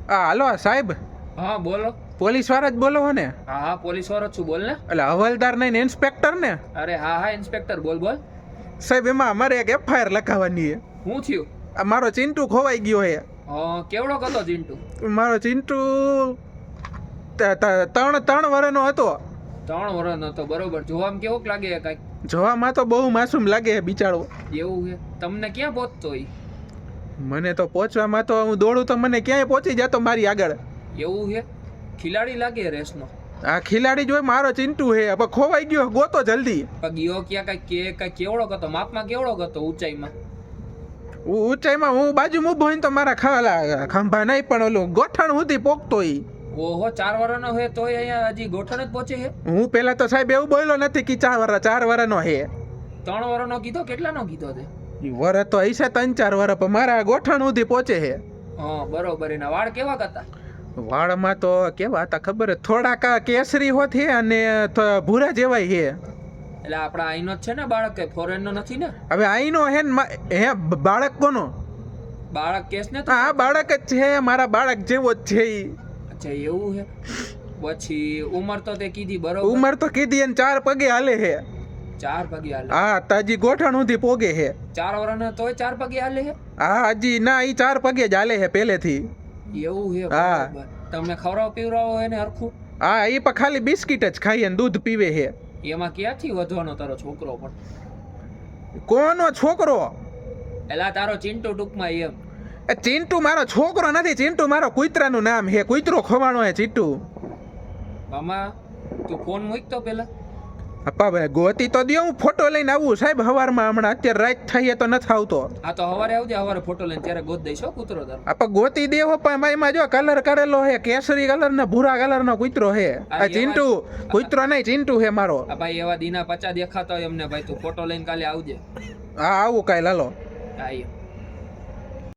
હાલો સાહેબ, હા બોલો. પોલીસ વાળા જ બોલો હો ને? હા હા પોલીસ વાળો જ છું, બોલ ને. એટલે હવાલદાર નહીં, ઇન્સ્પેક્ટર ને? અરે હા હા ઇન્સ્પેક્ટર, બોલ બોલ. સાહેબ એમાં અમારે એક એફઆઈઆર લખાવવાની છે. શું થયું? આ મારો ચિંટુ ખોવાઈ ગયો છે. કેવડો હતો ચિંટુ? મારો ચિંટુ ત્રણ વર્ષનો હતો. 3 વર્ષનો હતો, બરોબર. જોવામાં કેવોક લાગે છે કાંઈક? જોવામાં તો બહુ માસૂમ લાગે છે બિચારો. એવું છે? તમને ક્યાં પહોંચતો હોય? મને તો પહોંચવામાં તો હું દોડું તો મને ક્યાંય પહોંચી જતો મારી આગળ. એવું છે? ખિલાડી લાગે રેસનો. આ ખિલાડી જોઈ મારો ચિંટુ હે, હવે ખોવાઈ ગયો, ગોતો જલ્દી. પણ ગયો ક્યાં? કાંઈ કેવડો હતો? માપમાં કેવડો હતો? ઊંચાઈમાં? ઊંચાઈમાં હું બાજુ ઊભો હોય ને તો મારા ખંભા નહીં, પણ ઓલું ગોઠણ સુધી પોકતો ઈ. ઓહો, 4 વર્ષનો હે તોય અહીંયા હજી ગોઠણ જ પહોંચે છે? હું પેલા તો સાહેબ એવું બોલ્યો નથી કે 4 વર્ષનો હે. 3 વર્ષનો કીધો? કેટલાનો કીધો તે? વર તો હશે 3-4 વર્ષ, પણ મારા ગોઠણ સુધી પહોંચે છે. હા બરોબર. એના વાળ કેવા હતા? વાળમાં તો કેવા હતા ખબર હે? થોડાક કેસરી હોત હે અને ભૂરા જેવાય હે. એટલે આપણા અહીંનો જ છે ને બાળક? કે ફોરેનનો નથી ને? હવે આઈનો હે ને હે બાળક કોનો? બાળક કેસ ને? હા બાળક જ છે, મારા બાળક જેવો જ છે ઈ. અચ્છા એવું છે. પછી ઉંમર તો તે કીધી બરોબર? ઉંમર તો કીધી એને 4 પગે હાલે હે. 4 પગે હાલે? હા તાજી ગોઠણ સુધી પોગે હે. 4 વર્ષનો તોય 4 પગે હાલે છે? હા હજી ના, ઈ 4 પગે જ હાલે હે પહેલેથી. એવું છે? હા. બરોબર. તમને ખવડાવ પીવડાવો એને હરખું? હા ઈ પણ ખાલી બિસ્કિટ જ ખાઈએ ને દૂધ પીવે હે. એમાં ક્યાંથી વધવાનો તારો છોકરો પણ? કોનો છોકરો? એલા તારો ચિંટુ ટૂંકમાં એમ. એ ચિંટુ મારો છોકરો નથી, ચિંટુ મારો કૂતરાનું નામ હે. કૂતરો ખોવાણો હે ચિંટુ. મામા તું ફોન મૂકતો પેલા. અપ્પા ભાઈ ગોતી તો દ્યો, હું ફોટો લઈને આવું સાહેબ હવારમાં. હમણાં અત્યારે રાત થઈએ તો નથી આવતો. હા તો સવારે આવજે, સવારે ફોટો લઈને ત્યારે ગોત દઈશ હો કૂતરો તારો. આપા ગોતી દેવો, પણ એમાં જો કલર કરેલો હે, કેસરી કલર ને ભૂરા કલર નો કૂતરો હે. આ ચિંટુ કૂતરો નહીં, ચિંટુ હે મારો. આ ભાઈ એવા દીના 50 દેખાતા હોય અમને ભાઈ. તું ફોટો લઈને કાલે આવજે. હા આવું કાંઈ લાલો. હા એમ.